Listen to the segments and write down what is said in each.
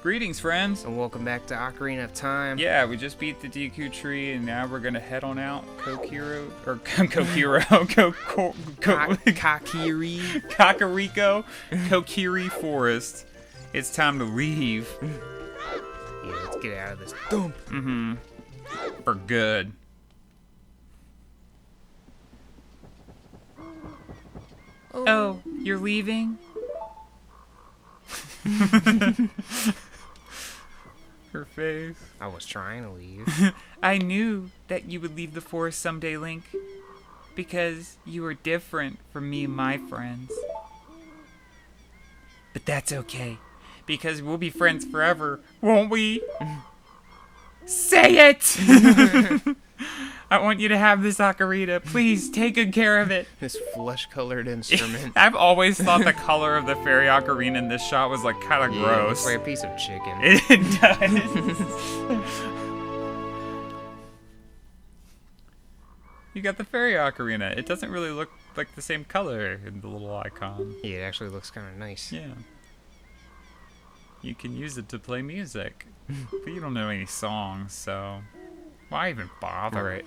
Greetings, friends. And welcome back to Ocarina of Time. Yeah, we just beat the Deku tree, and now we're gonna head on out Kakariko, Kokiri Forest. It's time to leave. Yeah, let's get out of this dump. For good. Oh, you're leaving? Her face. I was trying to leave. I knew that you would leave the forest someday, Link. Because you are different from me and my friends. But that's okay. Because we'll be friends forever, won't we? Say it! I want you to have this ocarina. Please, take good care of it. This flesh-colored instrument. I've always thought the color of the fairy ocarina in this shot was like kind of gross. It's like a piece of chicken. It does. You got the fairy ocarina. It doesn't really look like the same color in the little icon. Yeah, it actually looks kind of nice. Yeah. You can use it to play music. But you don't know any songs, so why even bother? Right.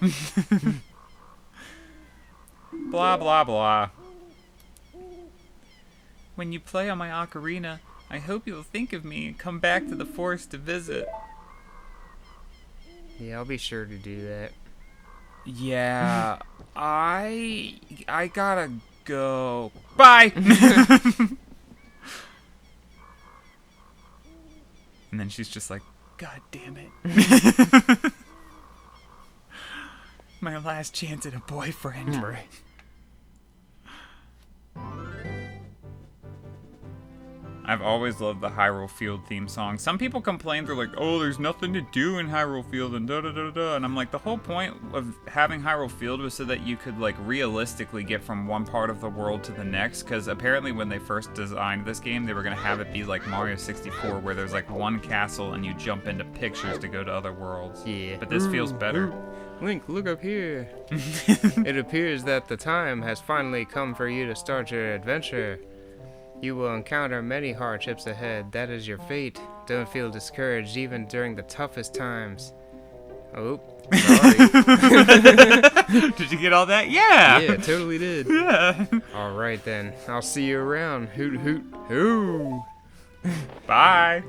Blah, blah, blah. When you play on my ocarina, I hope you'll think of me and come back to the forest to visit. Yeah, I'll be sure to do that. Yeah, I gotta go. Bye! And then she's just like, God damn it. My last chance at a boyfriend. Right. I've always loved the Hyrule Field theme song. Some people complain, they're like, oh, there's nothing to do in Hyrule Field and da-da-da-da. And I'm like, the whole point of having Hyrule Field was so that you could, like, realistically get from one part of the world to the next. Because apparently when they first designed this game, they were going to have it be like Mario 64, where there's, like, one castle and you jump into pictures to go to other worlds. Yeah. But this feels better. Link, look up here. It appears that the time has finally come for you to start your adventure. You will encounter many hardships ahead. That is your fate. Don't feel discouraged even during the toughest times. Oh, sorry. Did you get all that? Yeah! Yeah, totally did. Yeah. Alright then. I'll see you around. Hoot hoot hoo. Bye.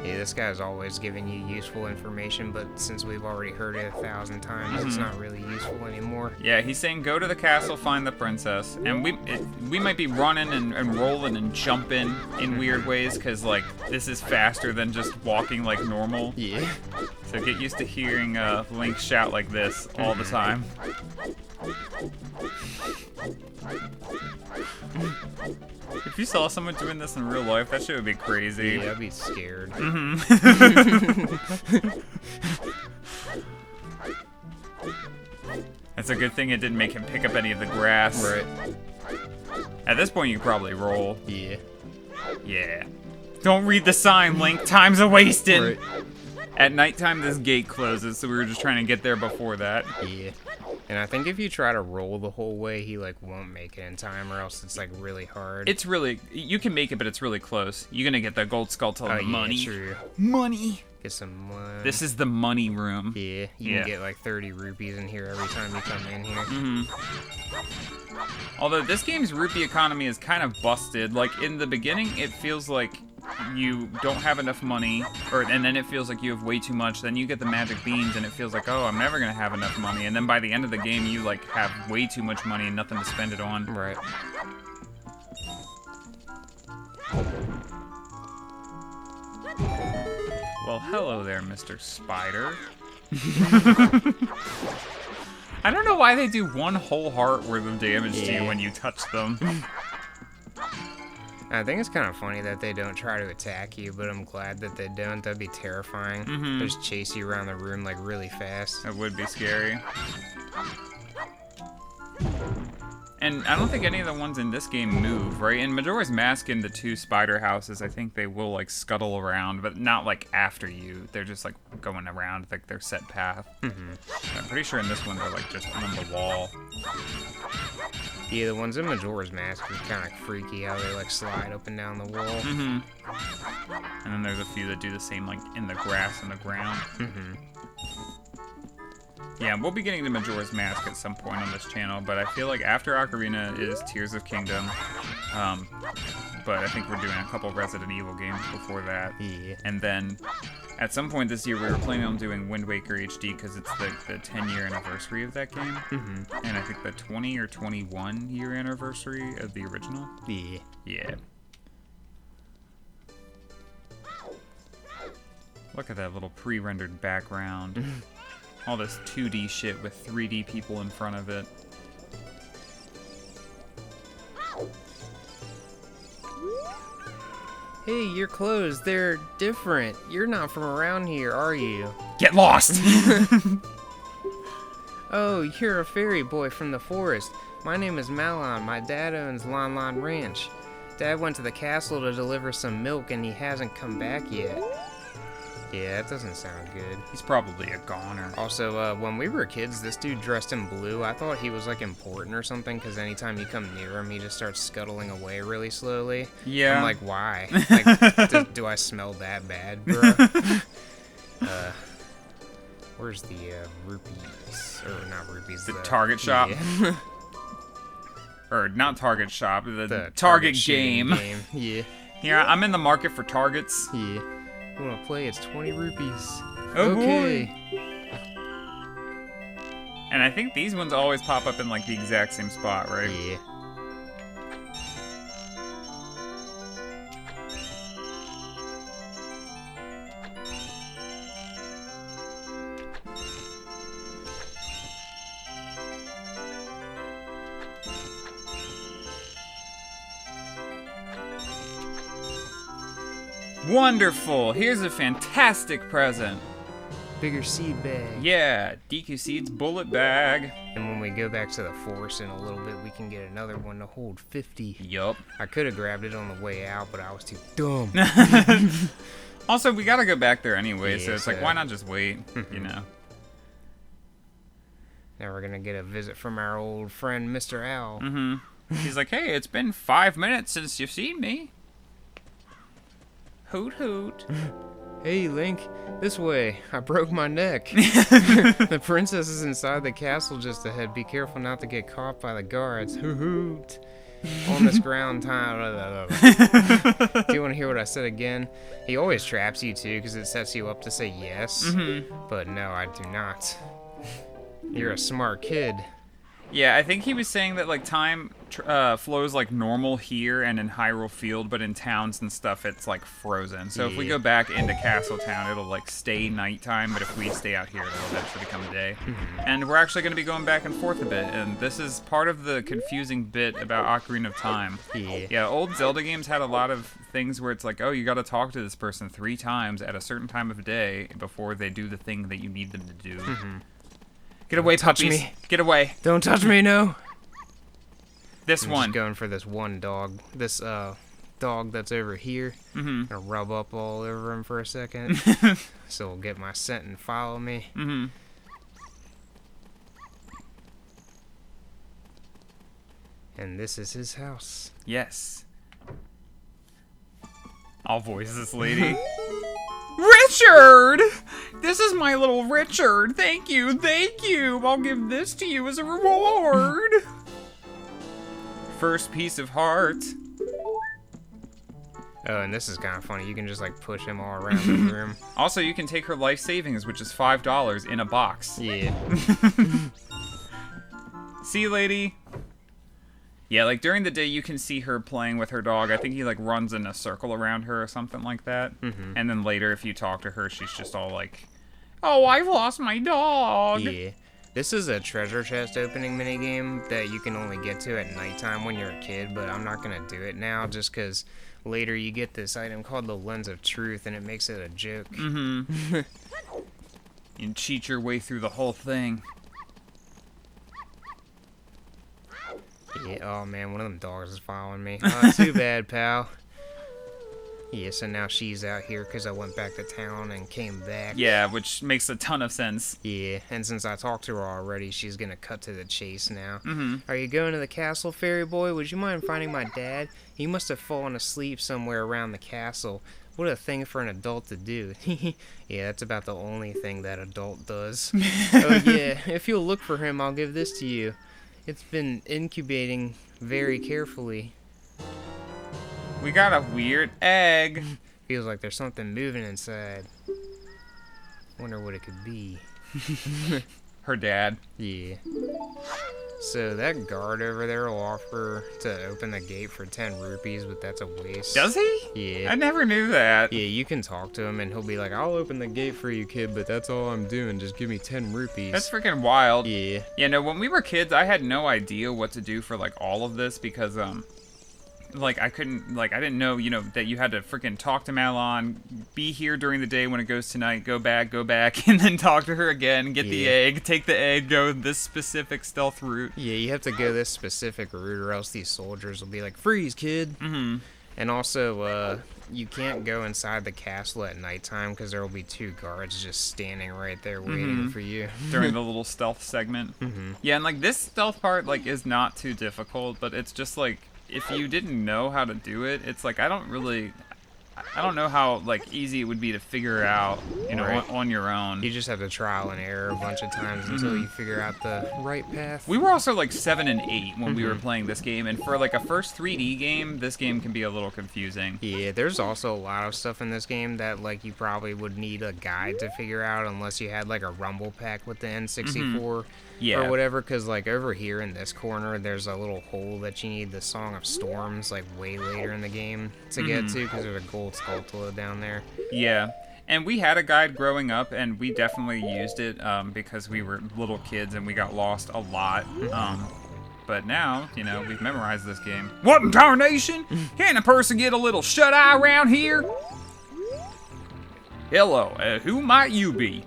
Yeah, this guy's always giving you useful information, but since we've already heard it 1,000 times, it's not really useful anymore. Yeah, he's saying go to the castle, find the princess, and we might be running and rolling and jumping in weird ways, because, like, this is faster than just walking like normal. Yeah. So get used to hearing Link shout like this all the time. If you saw someone doing this in real life, that shit would be crazy. Yeah, I'd be scared. That's a good thing it didn't make him pick up any of the grass. Right. At this point, you probably roll. Yeah. Yeah. Don't read the sign, Link. Time's a-wasting. Right. At nighttime, this gate closes, so we were just trying to get there before that. Yeah. And I think if you try to roll the whole way, he, like, won't make it in time, or else it's, like, really hard. It's really... You can make it, but it's really close. You're gonna get the gold skull till the money. True. Money! Get some money. This is the money room. Yeah, you can get, like, 30 rupees in here every time you come in here. Although this game's rupee economy is kind of busted. Like, in the beginning, it feels like you don't have enough money, and then it feels like you have way too much. Then you get the magic beans, and it feels like, oh, I'm never gonna have enough money. And then by the end of the game, you, like, have way too much money and nothing to spend it on. Right. Well, hello there, Mr. Spider. I don't know why they do one whole heart worth of damage to you when you touch them. I think it's kind of funny that they don't try to attack you, but I'm glad that they don't. That'd be terrifying. They just chase you around the room, like, really fast. That would be scary. And I don't think any of the ones in this game move, right? In Majora's Mask and the two spider houses, I think they will, like, scuttle around, but not, like, after you. They're just, like, going around, like, their set path. I'm pretty sure in this one they're, like, just on the wall. Yeah, the ones in Majora's Mask are kind of freaky how they, like, slide up and down the wall. And then there's a few that do the same, like, in the grass and the ground. Yeah, we'll be getting to Majora's Mask at some point on this channel, but I feel like after Ocarina is Tears of Kingdom. But I think we're doing a couple Resident Evil games before that. Yeah. And then at some point this year we were planning on doing Wind Waker HD because it's the 10-year anniversary of that game. And I think the 20 or 21-year anniversary of the original. Yeah. Yeah. Look at that little pre-rendered background. All this 2D shit with 3D people in front of it. Hey, your clothes, they're different. You're not from around here, are you? Get lost! Oh, you're a fairy boy from the forest. My name is Malon. My dad owns Lon Lon Ranch. Dad went to the castle to deliver some milk and he hasn't come back yet. Yeah, that doesn't sound good. He's probably a goner. Also, when we were kids, this dude dressed in blue, I thought he was, like, important or something, because anytime you come near him, he just starts scuttling away really slowly. Yeah. I'm like, why? Like, do I smell that bad, bro? Where's the, rupees? Or, not rupees, The Target shop? Yeah. Or, not Target shop, the Target game. Yeah. Here, I'm in the market for targets. Yeah. You wanna play? It's 20 rupees. Oh, okay. boy. And I think these ones always pop up in, like, the exact same spot, right? Yeah. Wonderful! Here's a fantastic present. Bigger seed bag. Yeah, DQ Seeds bullet bag. And when we go back to the forest in a little bit, we can get another one to hold 50. Yup. I could have grabbed it on the way out, but I was too dumb. Also, we gotta go back there anyway, so Yeah, it's like, so- why not just wait, you know? Now we're gonna get a visit from our old friend, Mr. Owl. He's like, hey, it's been 5 minutes since you've seen me. Hoot hoot. Hey, Link, this way. I broke my neck. The princess is inside the castle just ahead. Be careful not to get caught by the guards. Hoot hoot. On this ground time. Do you want to hear what I said again? He always traps you too, because it sets you up to say yes. But no, I do not. You're a smart kid. Yeah, I think he was saying that, like, time flows like normal here and in Hyrule Field, but in towns and stuff, it's, like, frozen. So if we Yeah. go back into Castle Town, it'll, like, stay nighttime, but if we stay out here, it'll eventually become day. And we're actually going to be going back and forth a bit, and this is part of the confusing bit about Ocarina of Time. Yeah. Yeah, old Zelda games had a lot of things where it's like, oh, you got to talk to this person 3 times at a certain time of day before they do the thing that you need them to do. Get away, touch puppies. me. Get away. Don't touch me, no. This I'm one. just going for this one dog. This dog that's over here. Gonna rub up all over him for a second, so he'll get my scent and follow me. And this is his house. Yes. I'll voice this lady. Richard! This is my little Richard. Thank you, thank you. I'll give this to you as a reward. First piece of heart. Oh, and this is kind of funny. You can just like push him all around the room. Also, you can take her life savings, which is $5 in a box. Yeah. See, lady? Yeah, like during the day you can see her playing with her dog. I think he like runs in a circle around her or something like that. And then later if you talk to her, she's just all like, oh, I've lost my dog. Yeah. This is a treasure chest opening minigame that you can only get to at nighttime when you're a kid, but I'm not going to do it now just because later you get this item called the Lens of Truth and it makes it a joke. You cheat your way through the whole thing. Yeah, oh man, one of them dogs is following me. Oh, too bad, pal. Yeah, so now she's out here because I went back to town and came back. Yeah, which makes a ton of sense. Yeah, and since I talked to her already, she's gonna cut to the chase now. Mm-hmm. Are you going to the castle, fairy boy? Would you mind finding my dad? He must have fallen asleep somewhere around the castle. What a thing for an adult to do. Yeah, that's about the only thing that adult does. Oh yeah, if you'll look for him, I'll give this to you. It's been incubating very carefully. We got a weird egg. Feels like there's something moving inside. Wonder what it could be. Her dad. Yeah. So that guard over there will offer to open the gate for 10 rupees, but that's a waste. Does he? Yeah. I never knew that. Yeah, you can talk to him and he'll be like, I'll open the gate for you, kid, but that's all I'm doing. Just give me 10 rupees. That's freaking wild. Yeah. Yeah, no, when we were kids, I had no idea what to do for, like, all of this because, like, I didn't know, that you had to freaking talk to Malon, be here during the day when it goes tonight, go back, and then talk to her again, get the egg, take the egg, go this specific stealth route. Yeah, you have to go this specific route or else these soldiers will be like, freeze, kid. Mm-hmm. And also, you can't go inside the castle at nighttime because there will be 2 guards just standing right there waiting for you. During the little stealth segment. Mm-hmm. Yeah, and, like, this stealth part, like, is not too difficult, but it's just, like, if you didn't know how to do it, it's like I don't know how like easy it would be to figure out, Right. on your own. You just have to trial and error a bunch of times until you figure out the right path. We were also like 7 and 8 when we were playing this game, and for like a first 3D game, this game can be a little confusing. Yeah, there's also a lot of stuff in this game that like you probably would need a guide to figure out unless you had like a rumble pack with the N64. Yeah. Or whatever, because like over here in this corner, there's a little hole that you need the Song of Storms like way later in the game to get to, because there's a gold Skulltula down there. Yeah. And we had a guide growing up, and we definitely used it because we were little kids and we got lost a lot. But now, we've memorized this game. What in tarnation? Can a person get a little shut-eye around here? Hello, who might you be?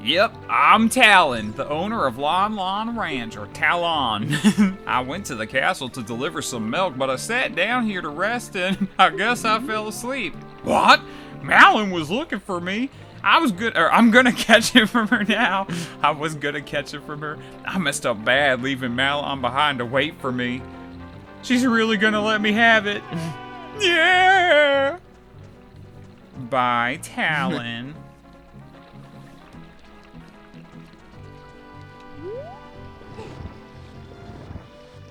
Yep, I'm Talon, the owner of Lon Lon Ranch, or Talon. I went to the castle to deliver some milk, but I sat down here to rest and I guess I fell asleep. What? Malin was looking for me. I'm gonna catch it from her now. I was gonna catch it from her. I messed up bad leaving Malin behind to wait for me. She's really gonna let me have it. Yeah! Bye, Talon.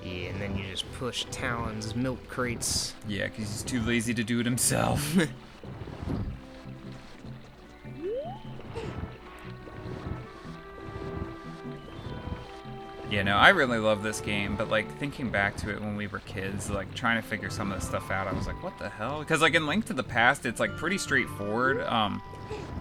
Yeah, and then you just push Talon's milk crates. Yeah, because he's too lazy to do it himself. Yeah, no, I really love this game, but, like, thinking back to it when we were kids, like, trying to figure some of this stuff out, I was like, what the hell? Because, like, in Link to the Past, it's, like, pretty straightforward.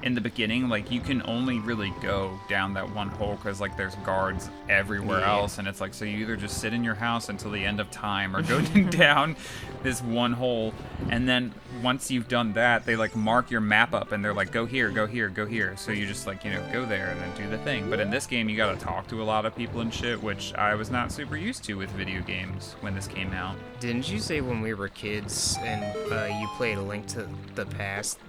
In the beginning, like, you can only really go down that one hole because, like, there's guards everywhere else, and it's like, so you either just sit in your house until the end of time or go down this one hole, and then once you've done that, they, like, mark your map up, and they're like, go here, go here, go here, so you just, like, go there and then do the thing. But in this game, you gotta talk to a lot of people and shit, which I was not super used to with video games when this came out. Didn't you say when we were kids and you played A Link to the Past,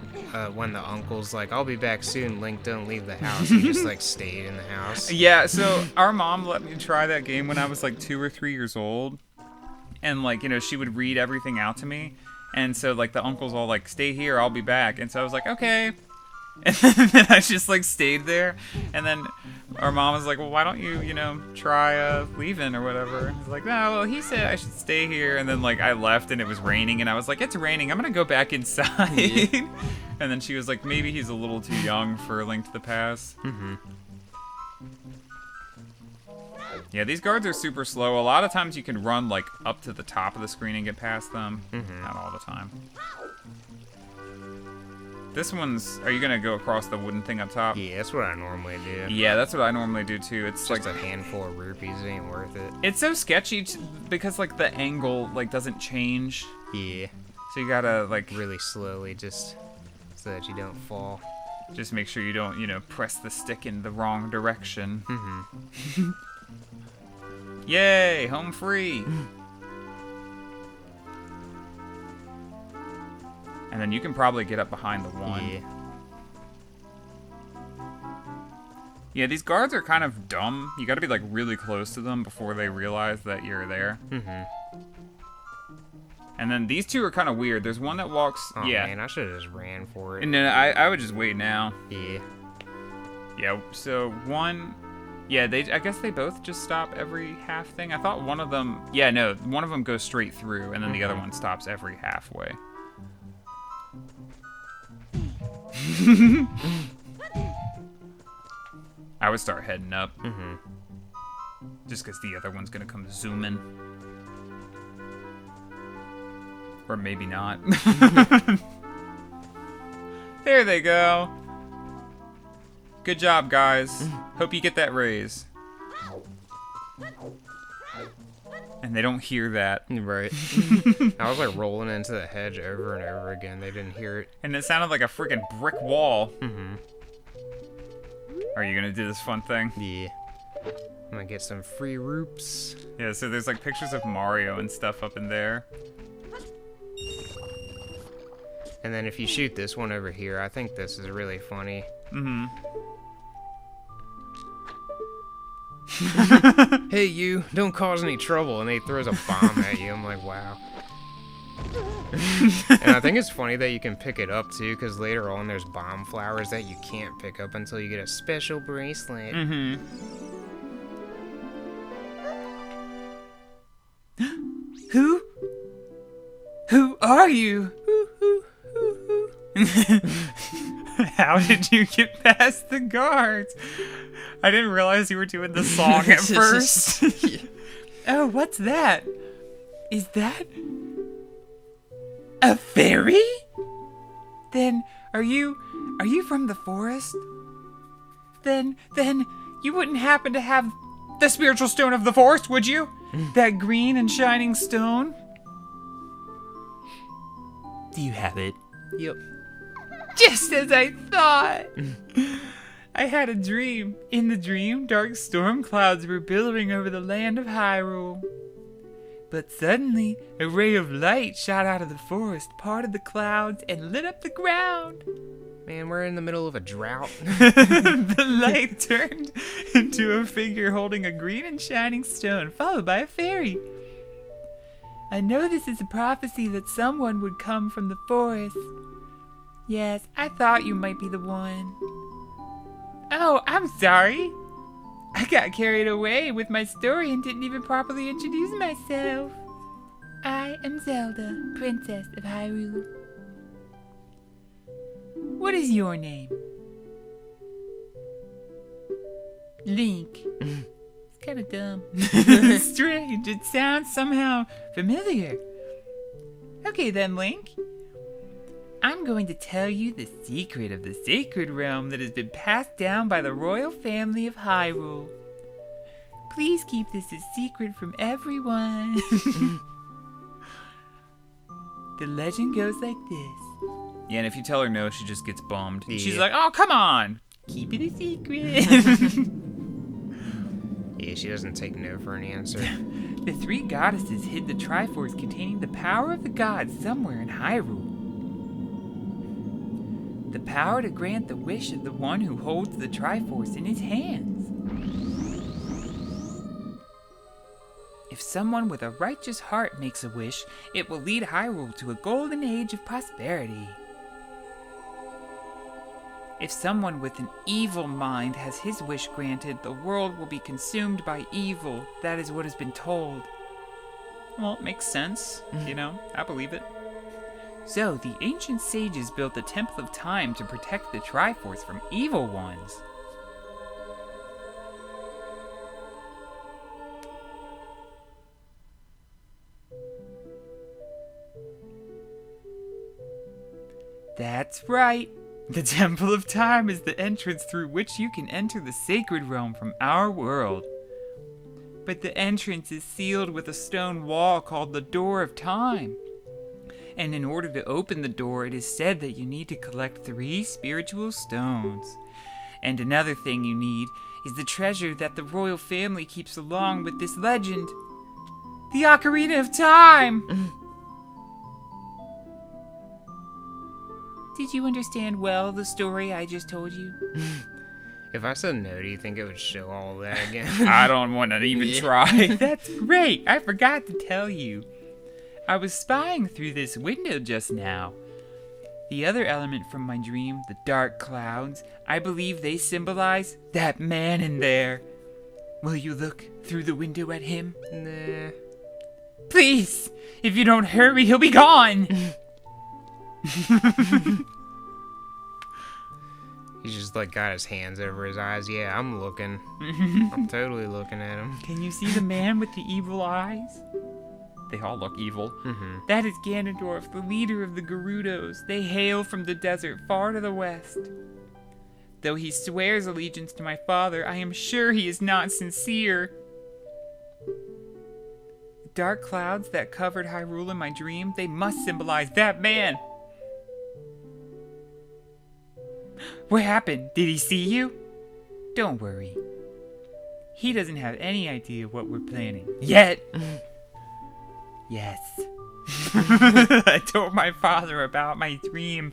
when the uncle's like, I'll be back soon, Link, don't leave the house, you just like stayed in the house? Yeah, so our mom let me try that game when I was like 2 or 3 years old, and like, she would read everything out to me, and so like the uncle's all like, stay here, I'll be back, and so I was like, okay. And then I just like stayed there, and then our mom was like, well, why don't you, try leaving or whatever. I was like, no, well, he said I should stay here, and then like I left and it was raining, and I was like, it's raining, I'm gonna go back inside. And then she was like, maybe he's a little too young for A Link to the Past. Yeah, these guards are super slow. A lot of times you can run like up to the top of the screen and get past them. Not all the time. This one's, are you gonna go across the wooden thing up top? Yeah, that's what I normally do. Yeah, that's what I normally do too. It's Just like a handful of rupees, it ain't worth it. It's so sketchy because like the angle like doesn't change. Yeah. So you gotta like Really slowly, just so that you don't fall. just make sure you don't, press the stick in the wrong direction. Yay, home free. And then you can probably get up behind the one. Yeah. Yeah, these guards are kind of dumb. You gotta be, like, really close to them before they realize that you're there. Mm-hmm. And then these two are kind of weird. There's one that walks... Oh, yeah. man, I should have just ran for it. And then I would just wait now. Yeah. Yeah, so one... Yeah, I guess they both just stop every half thing. I thought one of them... Yeah, no, one of them goes straight through, and then the other one stops every halfway. I would start heading up. Mm-hmm. Just because the other one's going to come zooming. Or maybe not. There they go. Good job, guys. Hope you get that raise. And they don't hear that. Right. I was like rolling into the hedge over and over again. They didn't hear it. And it sounded like a freaking brick wall. Mm-hmm. Are you gonna do this fun thing? Yeah. I'm gonna get some free roops. Yeah, so there's like pictures of Mario and stuff up in there. And then if you shoot this one over here, I think this is really funny. Mm-hmm. Hey, you, don't cause any trouble. And he throws a bomb at you. I'm like, wow. And I think it's funny that you can pick it up, too, because later on there's bomb flowers that you can't pick up until you get a special bracelet. Mm-hmm. Who are you? How did you get past the guards? I didn't realize you were doing the song at first. Oh, what's that? Is that a fairy? Then are you from the forest? Then you wouldn't happen to have the spiritual stone of the forest, would you? That green and shining stone? Do you have it? Yep. Just as I thought! I had a dream. In the dream, dark storm clouds were billowing over the land of Hyrule. But suddenly, a ray of light shot out of the forest, parted the clouds, and lit up the ground. Man, we're in the middle of a drought. The light turned into a figure holding a green and shining stone, followed by a fairy. I know this is a prophecy that someone would come from the forest. Yes, I thought you might be the one. Oh, I'm sorry. I got carried away with my story and didn't even properly introduce myself. I am Zelda, Princess of Hyrule. What is your name? Link. It's kind of dumb. Strange. It sounds somehow familiar. Okay then, Link. I'm going to tell you the secret of the sacred realm that has been passed down by the royal family of Hyrule. Please keep this a secret from everyone. The legend goes like this. Yeah, and if you tell her no, she just gets bummed. Yeah. She's like, oh, come on. Keep it a secret. Yeah, she doesn't take no for an answer. The three goddesses hid the Triforce containing the power of the gods somewhere in Hyrule. The power to grant the wish of the one who holds the Triforce in his hands. If someone with a righteous heart makes a wish, it will lead Hyrule to a golden age of prosperity. If someone with an evil mind has his wish granted, the world will be consumed by evil. That is what has been told. Well, it makes sense, you know, I believe it. So, the ancient sages built the Temple of Time to protect the Triforce from evil ones. That's right. The Temple of Time is the entrance through which you can enter the sacred realm from our world. But the entrance is sealed with a stone wall called the Door of Time. And in order to open the door, it is said that you need to collect 3 spiritual stones. And another thing you need is the treasure that the royal family keeps along with this legend. The Ocarina of Time! Did you understand well the story I just told you? If I said no, do you think it would show all of that again? I don't want to even try. That's great. I forgot to tell you. I was spying through this window just now. The other element from my dream, the dark clouds, I believe they symbolize that man in there. Will you look through the window at him? Nah. Please! If you don't hurry, he'll be gone! He's just like got his hands over his eyes. Yeah, I'm looking. I'm totally looking at him. Can you see the man with the evil eyes? They all look evil. Mm-hmm. That is Ganondorf, the leader of the Gerudos. They hail from the desert far to the west. Though he swears allegiance to my father, I am sure he is not sincere. The dark clouds that covered Hyrule in my dream, they must symbolize that man. What happened? Did he see you? Don't worry. He doesn't have any idea what we're planning. Yet! Yes. I told my father about my dream.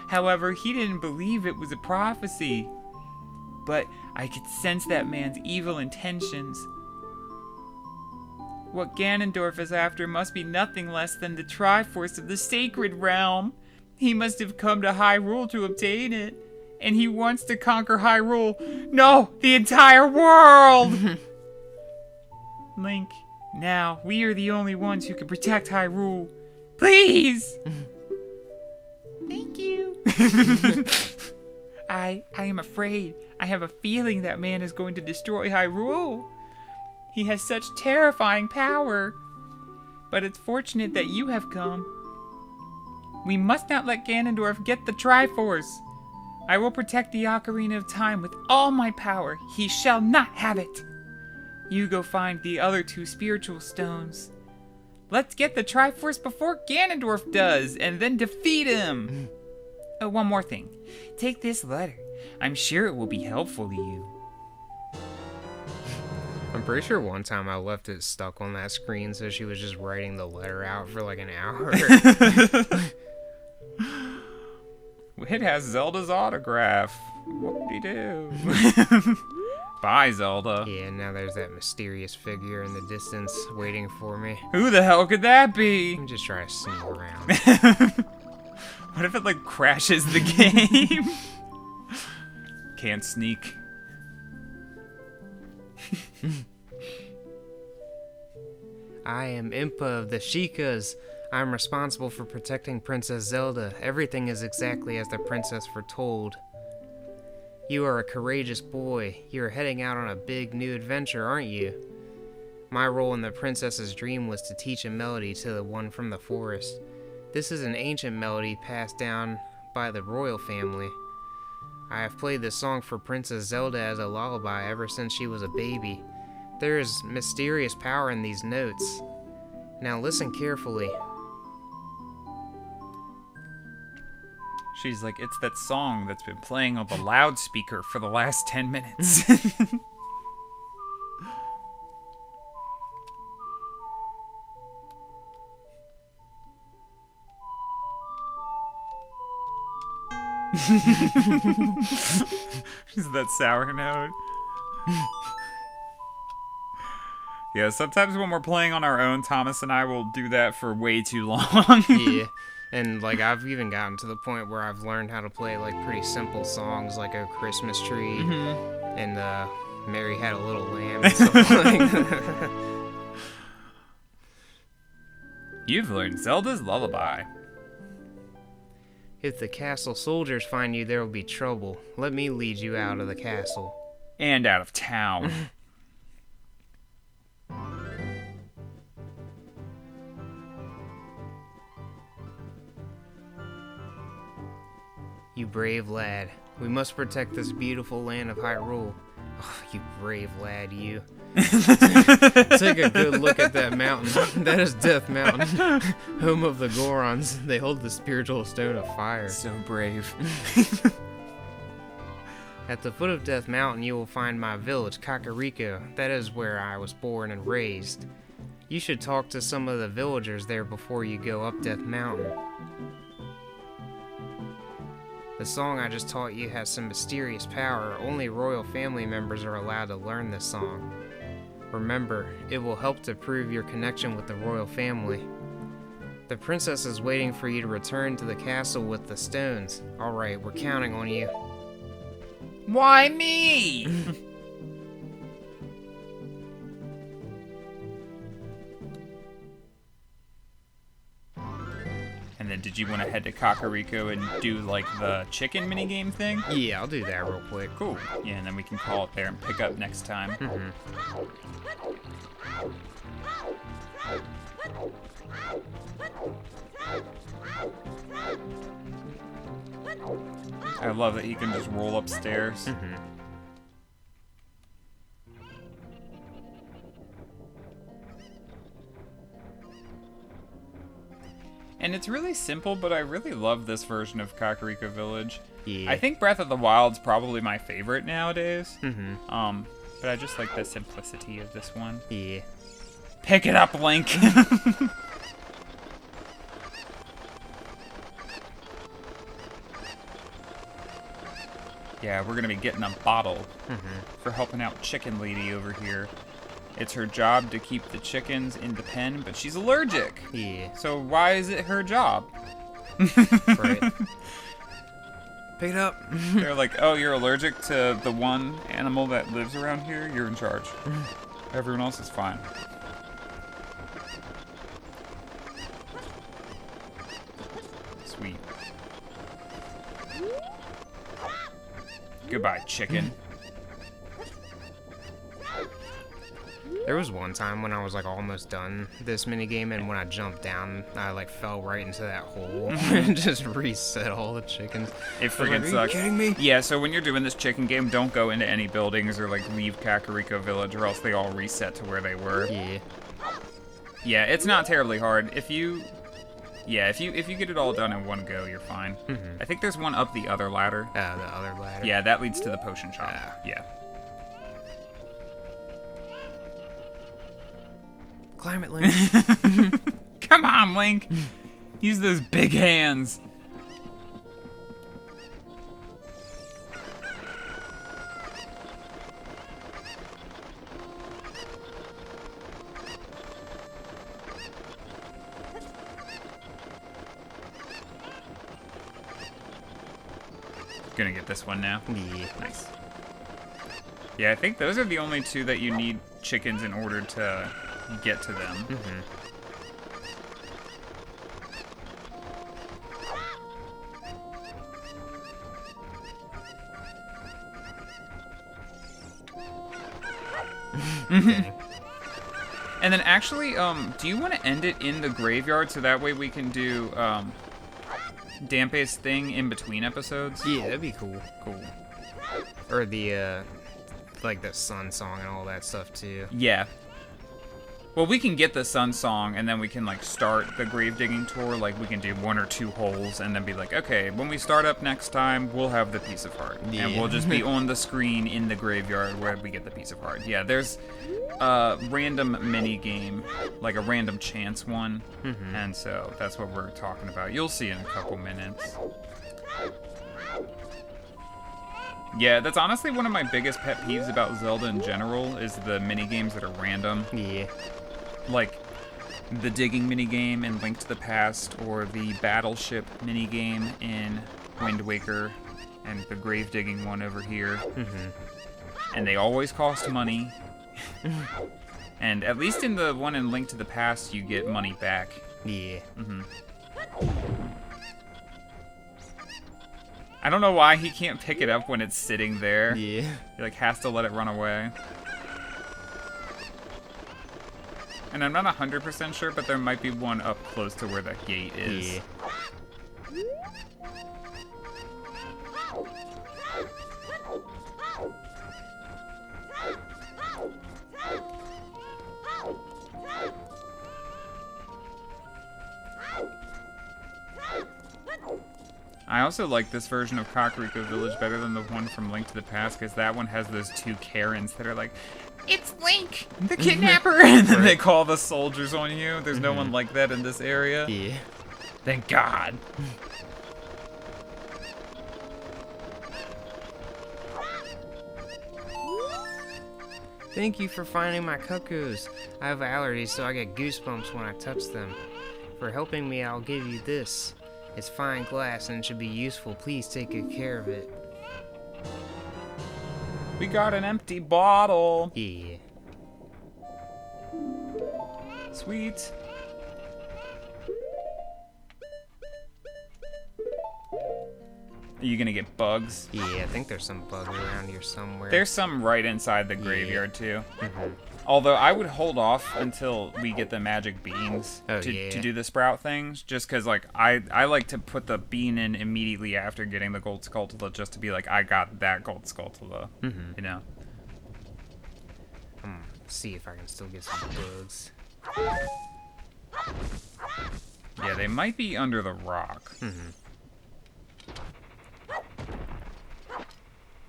However, he didn't believe it was a prophecy. But I could sense that man's evil intentions. What Ganondorf is after must be nothing less than the Triforce of the Sacred Realm. He must have come to Hyrule to obtain it. And he wants to conquer Hyrule. No, the entire world! Link, now we are the only ones who can protect Hyrule. Please! Thank you. I am afraid. I have a feeling that man is going to destroy Hyrule. He has such terrifying power. But it's fortunate that you have come. We must not let Ganondorf get the Triforce. I will protect the Ocarina of Time with all my power. He shall not have it. You go find the other 2 spiritual stones. Let's get the Triforce before Ganondorf does, and then defeat him. Oh, one more thing. Take this letter. I'm sure it will be helpful to you. I'm pretty sure one time I left it stuck on that screen, so she was just writing the letter out for like an hour. It has Zelda's autograph. Whoop-de-doo. Bye, Zelda. Yeah, now there's that mysterious figure in the distance waiting for me. Who the hell could that be? I'm just trying to sneak around. What if it, like, crashes the game? Can't sneak. I am Impa of the Sheikahs. I'm responsible for protecting Princess Zelda. Everything is exactly as the princess foretold. You are a courageous boy. You are heading out on a big new adventure, aren't you? My role in the princess's dream was to teach a melody to the one from the forest. This is an ancient melody passed down by the royal family. I have played this song for Princess Zelda as a lullaby ever since she was a baby. There is mysterious power in these notes. Now listen carefully. She's like, it's that song that's been playing on the loudspeaker for the last 10 minutes. Is that sour note? Yeah, sometimes when we're playing on our own, Thomas and I will do that for way too long. Yeah. And, like, I've even gotten to the point where I've learned how to play, like, pretty simple songs, like A Christmas Tree, and, Mary Had a Little Lamb, and stuff like that. You've learned Zelda's Lullaby. If the castle soldiers find you, there will be trouble. Let me lead you out of the castle. And out of town. You brave lad. We must protect this beautiful land of Hyrule. Oh, you brave lad, you. Take a good look at that mountain. That is Death Mountain, home of the Gorons. They hold the spiritual stone of fire. So brave. At the foot of Death Mountain, you will find my village, Kakariko. That is where I was born and raised. You should talk to some of the villagers there before you go up Death Mountain. The song I just taught you has some mysterious power. Only royal family members are allowed to learn this song. Remember, it will help to prove your connection with the royal family. The princess is waiting for you to return to the castle with the stones. Alright, we're counting on you. Why me? And then did you want to head to Kakariko and do like the chicken minigame thing? Yeah, I'll do that real quick. Cool. Yeah, and then we can call it there and pick up next time. I love that he can just roll upstairs. And it's really simple, but I really love this version of Kakariko Village. Yeah. I think Breath of the Wild's probably my favorite nowadays. But I just like the simplicity of this one. Yeah. Pick it up, Link! Yeah, we're gonna be getting a bottle for helping out Chicken Lady over here. It's her job to keep the chickens in the pen, but she's allergic. Yeah. So why is it her job? Right. Pick it up. They're like, oh, you're allergic to the one animal that lives around here? You're in charge. Everyone else is fine. Sweet. Goodbye, chicken. There was one time when I was like almost done this minigame, and when I jumped down, I like fell right into that hole and just reset all the chickens. It freaking sucks. Are you kidding me? Yeah, so when you're doing this chicken game, don't go into any buildings or like leave Kakariko Village, or else they all reset to where they were. Yeah. Yeah, it's not terribly hard. If you get it all done in one go, you're fine. I think there's one up the other ladder. The other ladder. Yeah, that leads to the potion shop. Yeah. Climb it, Link. Come on, Link. Use those big hands. Gonna get this one now. Yeah. Nice. Yeah, I think those are the only two that you need chickens in order to get to them. And then actually, do you want to end it in the graveyard so that way we can do Dampe's thing in between episodes? Yeah, that'd be cool. Cool. Or the like the sun song and all that stuff too. Yeah. Well, we can get the sun song, and then we can, like, start the grave digging tour. Like, we can do 1 or 2 holes, and then be like, okay, when we start up next time, we'll have the piece of heart. Yeah. And we'll just be on the screen in the graveyard where we get the piece of heart. Yeah, there's a random mini game, like a random chance one, and so that's what we're talking about. You'll see in a couple minutes. Yeah, that's honestly one of my biggest pet peeves about Zelda in general, is the mini games that are random. Yeah. Like the digging minigame in Link to the Past, or the battleship minigame in Wind Waker, and the grave digging one over here. And they always cost money. And at least in the one in Link to the Past, you get money back. Yeah. I don't know why he can't pick it up when it's sitting there. Yeah. He like has to let it run away. And I'm not 100% sure, but there might be one up close to where that gate is. Yeah. I also like this version of Kakariko Village better than the one from Link to the Past, because that one has those 2 Karens that are like, it's Link, the kidnapper, and then they call the soldiers on you. There's no one like that in this area. Yeah. Thank God. Thank you for finding my cuckoos. I have allergies, so I get goosebumps when I touch them. For helping me, I'll give you this. It's fine glass and it should be useful. Please take good care of it. We got an empty bottle. Yeah. Sweet. Are you gonna get bugs? Yeah, I think there's some bugs around here somewhere. There's some right inside the graveyard too. Mhm. Although I would hold off until we get the magic beans Oh, to yeah. do the sprout things, just because like I like to put the bean in immediately after getting the gold skulltula, just to be like I got that gold skulltula, you know. See if I can still get some bugs. Yeah, they might be under the rock.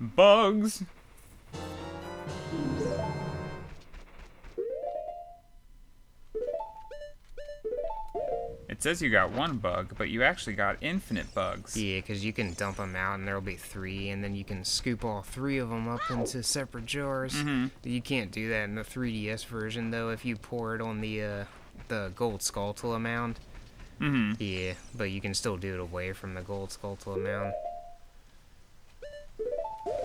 Bugs. It says you got one bug, but you actually got infinite bugs. Yeah, because you can dump them out and there'll be 3, and then you can scoop all 3 of them up into separate jars. You can't do that in the 3DS version, though, if you pour it on the gold skulltula mound. Yeah, but you can still do it away from the gold skulltula mound.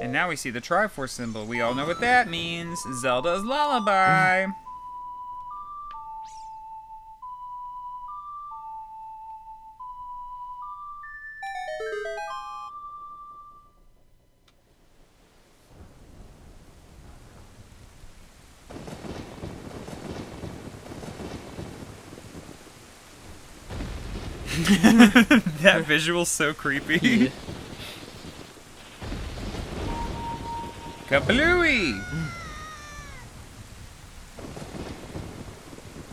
And now we see the Triforce symbol. We all know what that means. Zelda's lullaby. That visual's so creepy. Kablooey!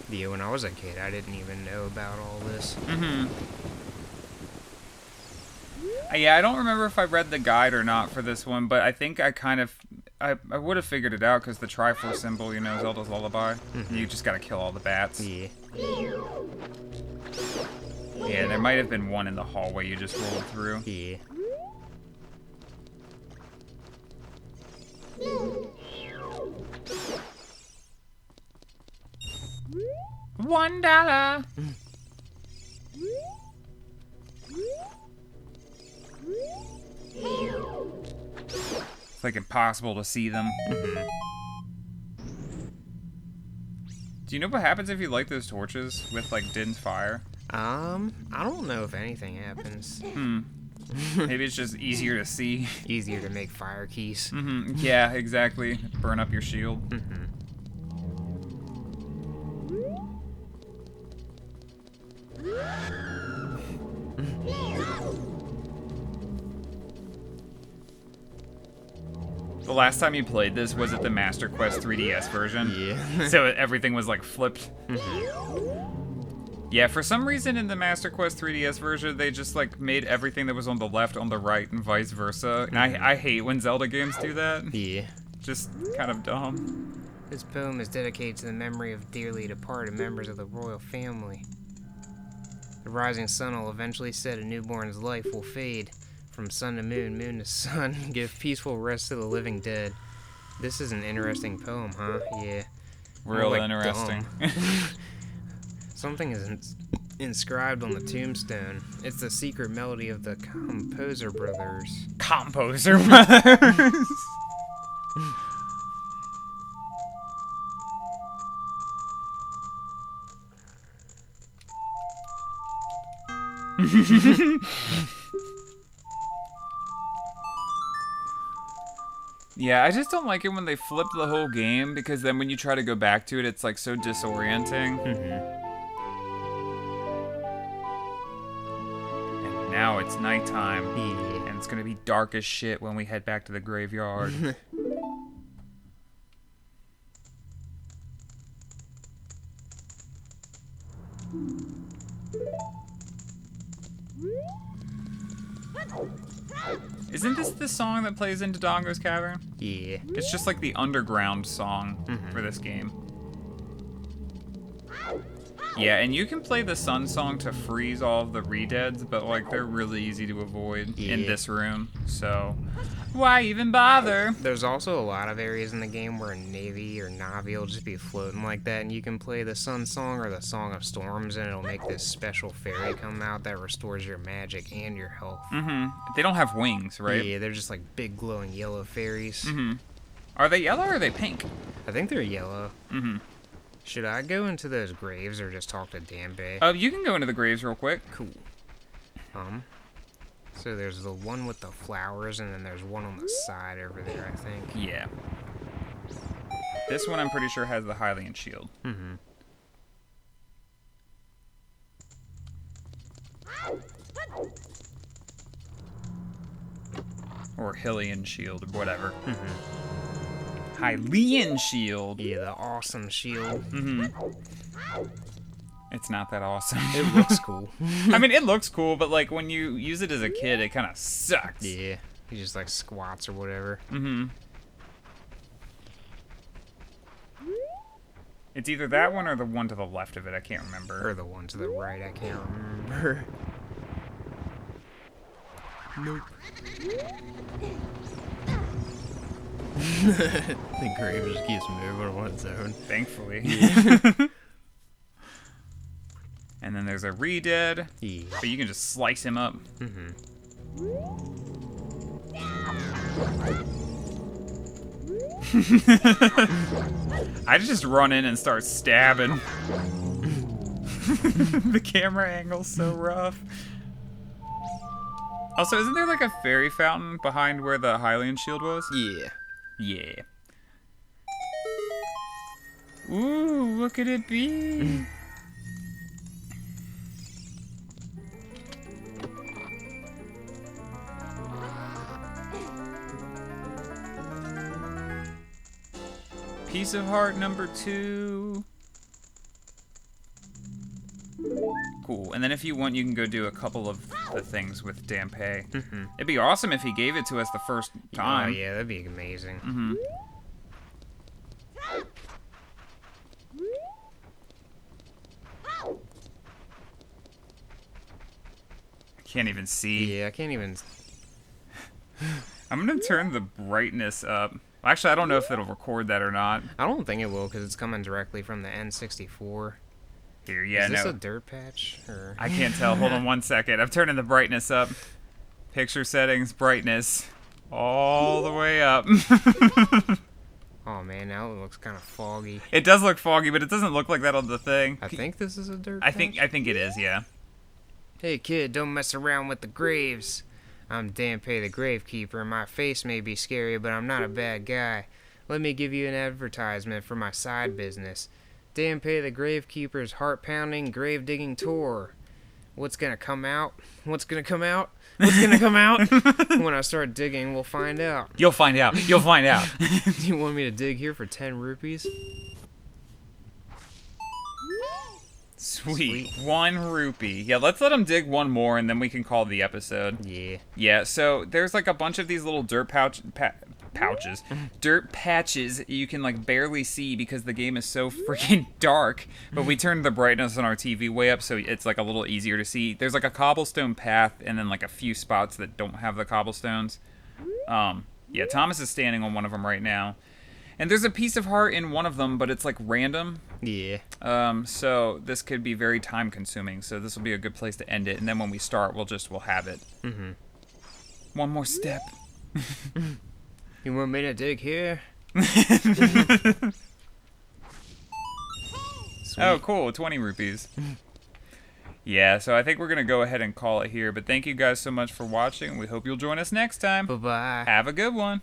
Yeah, when I was a kid, I didn't even know about all this. Yeah, I don't remember if I read the guide or not for this one, but I think I kind of... I would have figured it out, because the Triforce symbol, you know, Zelda's lullaby. You just gotta kill all the bats. Yeah. Yeah, there might have been one in the hallway you just rolled through. Yeah. $1. It's like impossible to see them. Do you know what happens if you light those torches with like Din's fire? I don't know if anything happens. Maybe it's just easier to see. Easier to make fire keys. Yeah, exactly. Burn up your shield. The last time you played this, was it the Master Quest 3DS version? Yeah. So everything was like flipped. Yeah, for some reason in the Master Quest 3DS version, they just like made everything that was on the left on the right and vice versa. And I hate when Zelda games do that. Yeah. Just kind of dumb. This poem is dedicated to the memory of dearly departed members of the royal family. The rising sun will eventually set, a newborn's life will fade. From sun to moon, moon to sun, give peaceful rest to the living dead. This is an interesting poem, huh? Yeah. Real More like interesting. dumb. Something is inscribed on the tombstone. It's the secret melody of the Composer Brothers. Composer Brothers. Yeah, I just don't like it when they flip the whole game, because then when you try to go back to it, it's like so disorienting. And now it's nighttime, Yeah. and it's gonna be dark as shit when we head back to the graveyard. Isn't this the song that plays in Dodongo's Cavern? Yeah. It's just like the underground song for this game. Yeah, and you can play the sun song to freeze all of the re-deads, but like they're really easy to avoid in this room, so why even bother? There's also a lot of areas in the game where Navy or Navi will just be floating like that, and you can play the sun song or the Song of Storms, and it'll make this special fairy come out that restores your magic and your health. They don't have wings, right? Yeah, they're just like big glowing yellow fairies. Are they yellow or are they pink? I think they're yellow. Should I go into those graves or just talk to Danbei? You can go into the graves real quick. Cool. So there's the one with the flowers, and then there's one on the side over there, I think. Yeah. This one I'm pretty sure has the Hylian shield. Or Hylian shield, or whatever. Hylian shield. Yeah, the awesome shield. It's not that awesome. It looks cool. I mean, it looks cool, but like when you use it as a kid, it kind of sucks. Yeah, he just like squats or whatever. It's either that one or the one to the left of it. I can't remember. Or the one to the right, I can't remember. Nope. The grave just keeps moving on its own. Thankfully. And then there's a re-dead. Yeah. But you can just slice him up. I just run in and start stabbing. The camera angle's so rough. Also, isn't there like a fairy fountain behind where the Hylian shield was? Yeah. Yeah. Ooh, look at it be. Piece of heart number 2. Cool. And then if you want, you can go do a couple of the things with Danbei. It'd be awesome if he gave it to us the first time. Oh, yeah, that'd be amazing. I can't even see. Yeah, I can't even... I'm going to turn the brightness up. Actually, I don't know if it'll record that or not. I don't think it will, because it's coming directly from the N64. Here, yeah, Is this no. a dirt patch? Or... I can't tell. Hold on one second. I'm turning the brightness up. Picture settings, brightness. All the way up. Oh, man, now it looks kind of foggy. It does look foggy, but it doesn't look like that on the thing. I think this is a dirt I patch? think it is, yeah. Hey, kid, don't mess around with the graves. I'm Danbei the Gravekeeper, and my face may be scary, but I'm not a bad guy. Let me give you an advertisement for my side business. Danbei the Gravekeeper's heart-pounding, grave-digging tour. What's gonna come out? What's gonna come out? What's gonna come out? When I start digging, we'll find out. You'll find out. You'll find out. Do you want me to dig here for 10 rupees? Sweet. 1 rupee. Yeah, let's let him dig one more, and then we can call the episode. Yeah. Yeah, so there's like a bunch of these little dirt pouches. Dirt patches you can like barely see because the game is so freaking dark. But we turned the brightness on our TV way up so it's like a little easier to see. There's like a cobblestone path and then like a few spots that don't have the cobblestones. Yeah, Thomas is standing on one of them right now. And there's a piece of heart in one of them, but it's like random. Yeah. So this could be very time consuming. So this will be a good place to end it. And then when we start, we'll have it. One more step. You want me to dig here? Oh, cool. 20 rupees. Yeah, so I think we're going to go ahead and call it here. But thank you guys so much for watching. We hope you'll join us next time. Bye-bye. Have a good one.